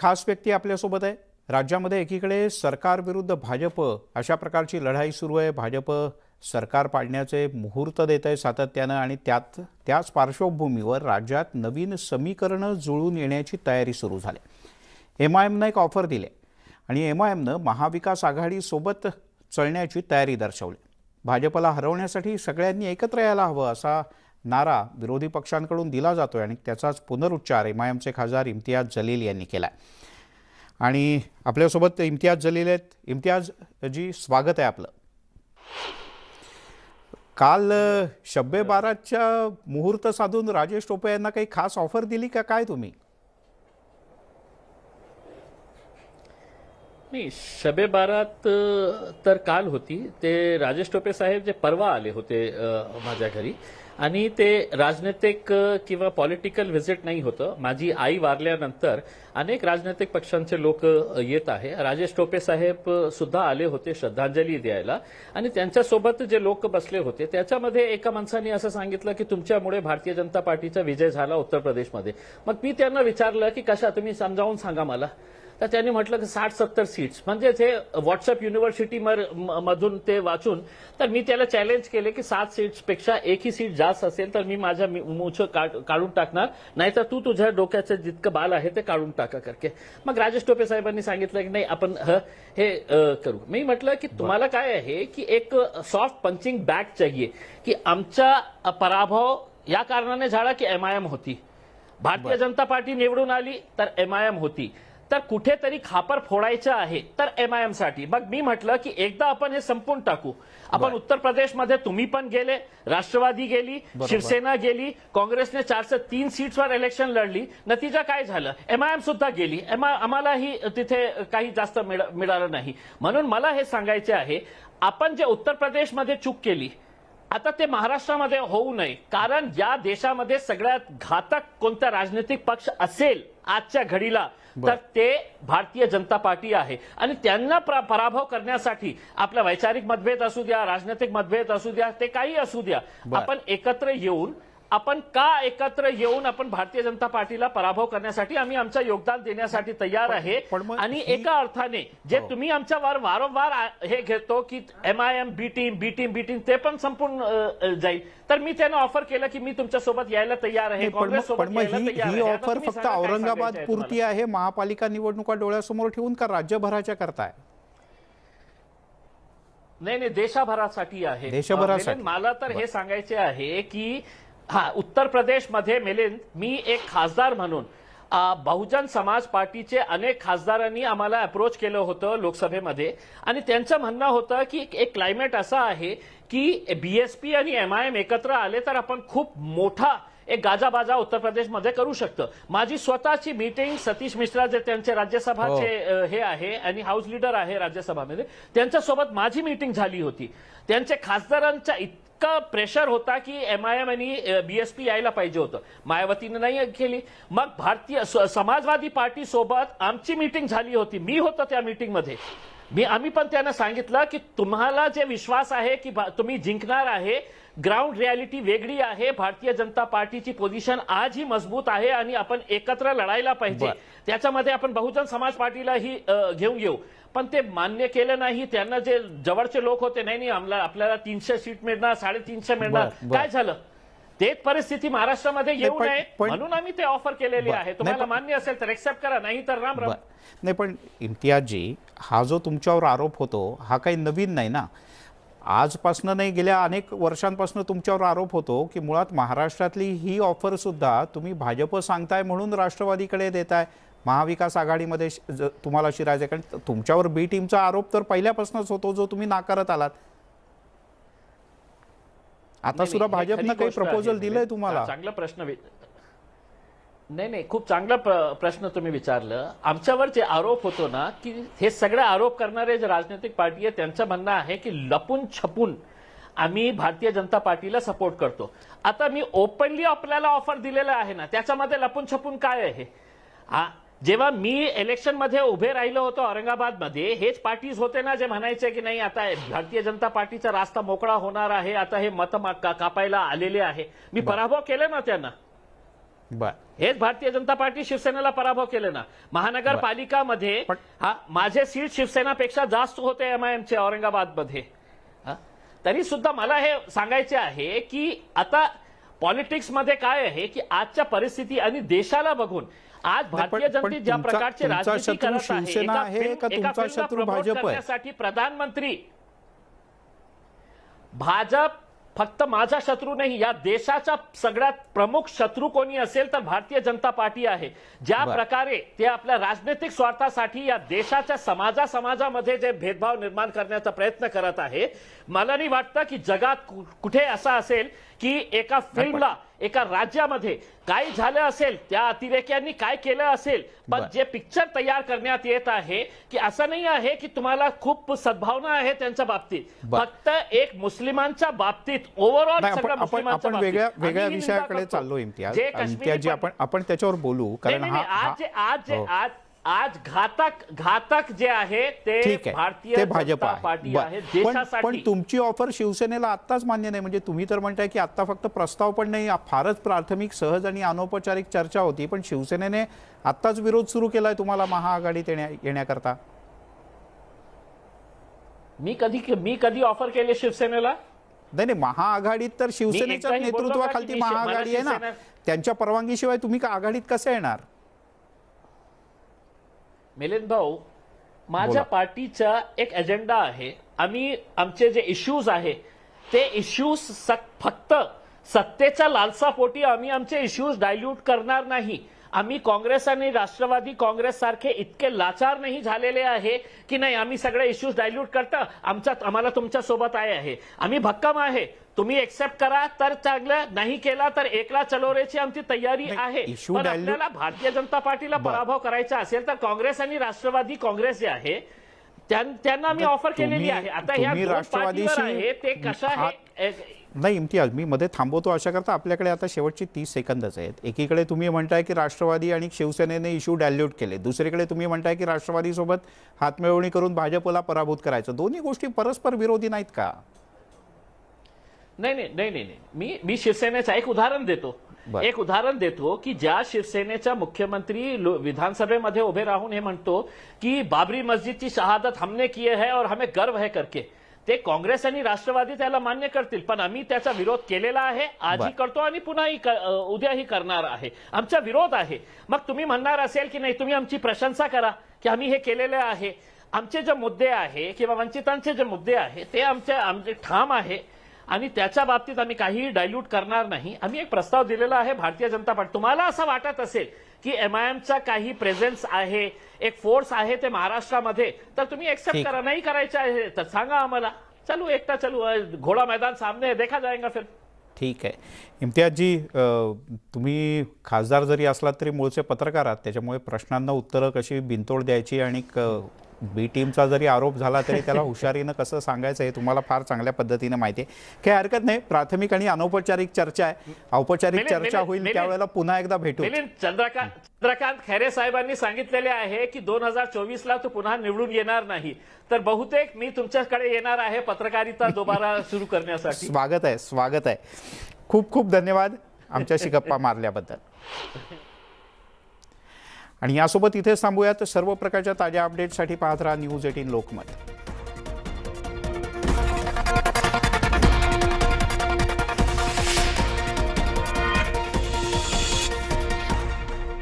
खास व्यक्ती आपल्यासोबत आहे। राज्यामध्ये एकीकडे सरकार विरुद्ध भाजप अशा प्रकारची लढाई सुरू आहे। भाजप सरकार पाडण्याचे मुहूर्त देत आहे सातत्यानं आणि त्याच पार्श्वभूमीवर राज्यात नवीन समीकरणं जुळून येण्याची तयारी सुरू झाली। एमआयएमनं एक ऑफर दिली आणि एमआयएमनं महाविकास आघाडीसोबत चलण्याची तयारी दर्शवली। भाजपला हरवण्यासाठी सगळ्यांनी एकत्र यायला हवं असा नारा विरोधी पक्षांकडून दिला जातोय आणि त्याचाच पुनरुच्चार एमआयएमचे खासदार इम्तियाज जलील यांनी केलाय। आणि आपल्यासोबत इम्तियाज जलील आहेत। इम्तियाज जी, स्वागत आहे आपलं। काल शब्बे बारातच्या मुहूर्त साधून राजेश टोपे यांना काही खास ऑफर दिली का काय तुम्ही? नाही, शबे बारात तर काल होती। ते राजेश टोपे साहेब जे परवा आले होते माझ्या घरी, आणि ते राजनैतिक किंवा पॉलिटिकल व्हिजिट नाही होतं। माझी आई वारल्यानंतर अनेक राजनैतिक पक्षांचे लोक येत आहे। राजेश टोपे साहेब सुद्धा आले होते श्रद्धांजली द्यायला, आणि त्यांच्यासोबत जे लोक बसले होते त्याच्यामध्ये एका माणसाने असं सांगितलं की तुमच्यामुळे भारतीय जनता पार्टीचा विजय झाला उत्तर प्रदेशमध्ये। मग मी त्यांना विचारलं की कशा, तुम्ही समजावून सांगा मला। तर त्यांनी म्हटलं की 60-70 सीट्स, म्हणजे ते व्हॉट्सअप युनिव्हर्सिटी मधून ते वाचून। तर मी त्याला चॅलेंज केले की 7 सीट्सपेक्षा एकही सीट जास्त असेल तर मी माझ्या मूछ काढून टाकणार, नाहीतर तू तुझ्या डोक्याचं जितकं बाल आहे ते काढून टाका करके। मग राजेश टोपे साहेबांनी सांगितलं की नाही, आपण हे करू। मी म्हटलं की तुम्हाला काय आहे की एक सॉफ्ट पंचिंग बॅग चाहिए, की आमचा पराभव या कारणाने झाला की एमआयएम होती, भारतीय जनता पार्टी निवडून आली तर एमआयएम होती, तर कुठेतरी खापर फोडायचं आहे तर एमआयएम साठी। मग मी म्हटलं की एकदा आपण हे संपून टाकू। आपण उत्तर प्रदेशमध्ये तुम्ही पण गेले, राष्ट्रवादी गेली, शिवसेना गेली, काँग्रेसने 403 सीट्सवर इलेक्शन लढली, नतीजा काय झालं? एमआयएम सुद्धा गेली। आम्हालाही तिथे काही जास्त मिळालं नाही। म्हणून मला हे सांगायचे आहे, आपण जे उत्तर प्रदेशमध्ये चूक केली आता ते महाराष्ट्रामध्ये होऊ नये, कारण या देशामध्ये सगळ्यात घातक कोणता राजनीतिक पक्ष असेल आजच्या घडीला तर ते भारतीय जनता पार्टी आहे। आणि त्यांना पराभव करण्यासाठी आपला वैचारिक मतभेद असू द्या, राजनीतिक मतभेद असू द्या, ते काही असू द्या, आपण एकत्र येऊन आपण भारतीय जनता पार्टीला पराभव करण्यासाठी आम्ही आमचं योगदान देण्यासाठी तयार आहे। आणि एका अर्थाने जे तुम्ही आमच्यावर वारंवार हे घेतो की एमआयएम बी टीम ते पण संपून जाईल, तर मी त्यांना ऑफर केलं की मी तुमच्यासोबत यायला तयार आहे, काँग्रेस सोबत यायला तयार आहे। ही ऑफर फक्त औरंगाबाद पुरती आहे, महापालिका निवडणुका डोळ्यासमोर ठेवून का राज्यभराच्या करताय? नाही, देशभरासाठी आहे। देशभरासाठी मला तर हे सांगायचे आहे की उत्तर प्रदेशमध्ये मिलिंद, मी एक खासदार म्हणून बहुजन समाज पार्टीचे अनेक खासदारांनी आम्हाला अप्रोच केलं होतं लोकसभेमध्ये, आणि त्यांचं म्हणणं होतं की एक क्लायमेट असा आहे की बीएसपी आणि एमआयएम एकत्र आले तर आपण खूप मोठा एक गाजाबाजा उत्तर प्रदेशमध्ये करू शकतो। माझी स्वतःची मीटिंग सतीश मिश्रा जे त्यांचे राज्यसभाचे हे आहे आणि हाऊस लीडर आहे राज्यसभामध्ये, त्यांच्यासोबत माझी मीटिंग झाली होती। त्यांचे खासदारांच्या इतका प्रेशर होता की एमआयएम आणि बीएसपी यायला पाहिजे होतं, मायावतीने नाही केली। मग भारतीय समाजवादी पार्टी सोबत आमची मीटिंग झाली होती, मी होतो त्या मीटिंगमध्ये। आम्ही पण त्यांना सांगितलं की तुम्हाला जे विश्वास आहे की तुम्ही जिंकणार आहे, ग्राउंड रियालिटी वेगळी आहे। भारतीय जनता पार्टीची पोझिशन आजही मजबूत आहे आणि आपण एकत्र लढायला पाहिजे। त्याच्यामध्ये आपण बहुजन समाज पार्टीलाही घेऊन येऊ, पण ते मान्य केलं नाही। त्यांना जे जवळचे लोक होते, नाही आपल्याला 300 सीट मिळणार, 350 मिळणार, काय झालं? तेच परिस्थिती महाराष्ट्रामध्ये येऊ नये म्हणून आम्ही ते ऑफर केलेली आहे। तुम्हाला मान्य असेल तर एक्सेप्ट करा, नाही तर राम राम। नाही, पण इम्तियाजजी, हा जो तुमच्यावर आरोप होतो हा काही नवीन नाही ना। आजपासून नाही, गेल्या अनेक वर्षांपासून तुमच्यावर आरोप होतो की मुळात महाराष्ट्रातली ही ऑफर सुद्धा तुम्ही भाजप सांगताय म्हणून राष्ट्रवादीकडे देताय, महाविकास आघाडीमध्ये तुम्हाला शिरायचं, कारण तुमच्यावर बी टीमचा आरोप तर पहिल्यापासूनच होतो जो तुम्ही नाकारत आलात। आता सुद्धा भाजपनं काही प्रपोजल दिलंय तुम्हाला? चांगला प्रश्न नाही, खूप चांगला प्रश्न तुम्ही विचारलं। आमच्यावर जे आरोप होतो ना, की हे सगळे आरोप करणारे जे राजनैतिक पार्टी आहे त्यांचं म्हणणं आहे की लपून छपून आम्ही भारतीय जनता पार्टीला सपोर्ट करतो। आता मी ओपनली आपल्याला ऑफर दिलेला आहे ना, त्याच्यामध्ये लपून छपून काय आहे? जेव्हा मी इलेक्शन मध्ये उभे राहिलो होतो औरंगाबादमध्ये, हेच पार्टीज होते ना जे म्हणायचे की नाही आता भारतीय जनता पार्टीचा रास्ता मोकळा होणार आहे, आता हे मत कापायला आलेले आहे। मी पराभव केला ना त्यांना। बर. हेच भारतीय जनता पार्टी शिवसेनेला पराभव केले ना. महानगरपालिकामध्ये माझे सीट शिवसेनापेक्षा जास्त होते MIMचे औरंगाबादमध्ये. तरी सुद्धा मला हे सांगायचे आहे की आता पॉलिटिक्समध्ये काय आहे की आजच्या परिस्थिती आणि देशाला बघून आज भारतीय जनता ज्या प्रकारचे राजनीती करत आहे, एका फिल्मला प्रमोट करण्यासाठी प्रधानमंत्री भाजप फक्त माझा शत्रू नाही, या देशाचा सगळ्यात प्रमुख शत्रू कोणी असेल तर भारतीय जनता पार्टी आहे. ज्या प्रकारे ते आपल्या राजनैतिक स्वार्थासाठी या देशाच्या समाजामध्ये जे भेदभाव निर्माण करण्याचा प्रयत्न करत आहे, मला नाही वाटतं की जगात कुठे असं असेल की एका फिल्मला एका राज्यामध्ये काय झालं असेल, त्या अतिरेक्यांनी काय केलं असेल, पण जे पिक्चर तयार करण्यात येत आहे की असं नाही आहे की तुम्हाला खूप सद्भावना आहे त्यांच्या बाबतीत, फक्त एक मुस्लिमांच्या बाबतीत ओव्हरऑल आपण वेगळ्या विषयाकडे चाललो इम्तियाज, आपण त्याच्यावर बोलू. कारण आज घातक जे आहे ते भारतीय भाजप पार्टी आहे पण देशासाठी. तुमची ऑफर शिवसेनेला आत्ताच मान्य नाही, म्हणजे तुम्ही तर म्हणताय की आता फक्त प्रस्ताव पण नाही, फारच प्राथमिक सहज आणि अनौपचारिक चर्चा होती, पण शिवसेनेने आत्ताच विरोध सुरू केलाय तुम्हाला महाआघाडीत येण्याकरता. मी कधी ऑफर केली शिवसेनेला? नाही, महाआघाडीत तर शिवसेनेच्या नेतृत्वाखाली महाआघाडी आहे ना, त्यांच्या परवानगीशिवाय तुम्ही आघाडीत कसं येणार? मिलिंद भाऊ, माझ्या पार्टीचा एक एजेंडा आहे. आमचे जे इश्यूज आहे ते इश्यूज फक्त सत्तेच्या लालसापोटी आम्ही आमचे इश्यूज डायल्यूट करणार नाही. आम्ही काँग्रेस आणि राष्ट्रवादी काँग्रेस सारखे इतके लाचार नाही झालेले आहे की नाही आम्ही सगळे इश्यूज डायल्यूट करता, आम्हाला तुमच्या सोबत आहे. आम्ही भक्कम आहे, तुम्ही एक्सेप्ट करा तर चांगलं, नाही केला तर एकला चलोरेची आमची तयारी आहे. पण आपल्याला भारतीय जनता पार्टीला पराभव करायचा असेल तर काँग्रेस आणि राष्ट्रवादी काँग्रेस जे आहे त्यांना आम्ही ऑफर केलेली आहे. आता ह्या राष्ट्रवादीशी आहे ते कसं आहे नाही इम्तियाज, मी मध्ये थांबवतो अशा करता. आपल्याकडे आता शेवटची 30 सेकंदच आहेत. एकीकडे तुम्ही म्हणताय की राष्ट्रवादी आणि शिवसेनेने इश्यू डायल्यूट केले, दुसरीकडे तुम्ही म्हणताय की राष्ट्रवादी सोबत हातमिळवणी करून भाजपला पराभूत करायचं. दोन्ही गोष्टी परस्पर विरोधी नाहीत का? नाही. मी शिवसेनेचं एक उदाहरण देतो की ज्या शिवसेनेचा मुख्यमंत्री विधानसभेमध्ये उभे राहून हे म्हणतो की बाबरी मस्जिदची शहादत हमने की है और हमें गर्व है करके, ते काँग्रेस आणि राष्ट्रवादी त्याला मान्य करतील, पण आम्ही त्याचा विरोध केलेला आहे, आजही करतो आणि पुन्हाही उद्याही करणार आहे. आमचा विरोध आहे. मग तुम्ही म्हणणार असेल की नाही तुम्ही आमची प्रशंसा करा की आम्ही हे केलेले आहे. आमचे जे मुद्दे आहे किंवा वंचितांचे जे मुद्दे आहे ते आमचे ठाम आहे आणि त्याच्या बाबतीत आम्ही काहीही डायल्यूट करणार नाही. आम्ही एक प्रस्ताव दिलेला आहे भारतीय जनता पार्टी. तुम्हाला असं वाटत असेल की MIMचा काही प्रेझेन्स आहे, एक फोर्स आहे ते महाराष्ट्रामध्ये, तर तुम्ही एक्सेप्ट करा. नाही करायचं आहे तर सांगा आम्हाला, चलू एकटा चलू, घोडा मैदान सामने देखा जाएगा फिर. ठीक आहे इम्तियाजजी, तुम्ही खासदार जरी असलात तरी मूळचे पत्रकार आहात, त्याच्यामुळे प्रश्नांना उत्तरं कशी बिनतोड द्यायची आणि बी टीमचा जरी आरोप झाला तरी त्याला हुशारीनं कसं सांगायचं हे तुम्हाला फार चांगल्या पद्धतीने माहिती आहे. काही हरकत नाही, प्राथमिक आणि अनौपचारिक चर्चा आहे, औपचारिक चर्चा होईल त्यावेळेला पुन्हा एकदा भेटू. चंद्रकांत खैरे साहेबांनी सांगितलेले आहे की 2024ला तो पुन्हा निवडून येणार नाही, तर बहुतेक मी तुमच्याकडे येणार आहे पत्रकारिता दोबारा सुरू करण्यासाठी. स्वागत आहे. खूप खूप धन्यवाद आमच्याशी गप्पा मारल्याबद्दल. आणि यासोबत इथेच थांबूयात. सर्व प्रकारच्या ताज्या अपडेटसाठी पाहत राहा न्यूज 18 लोकमत.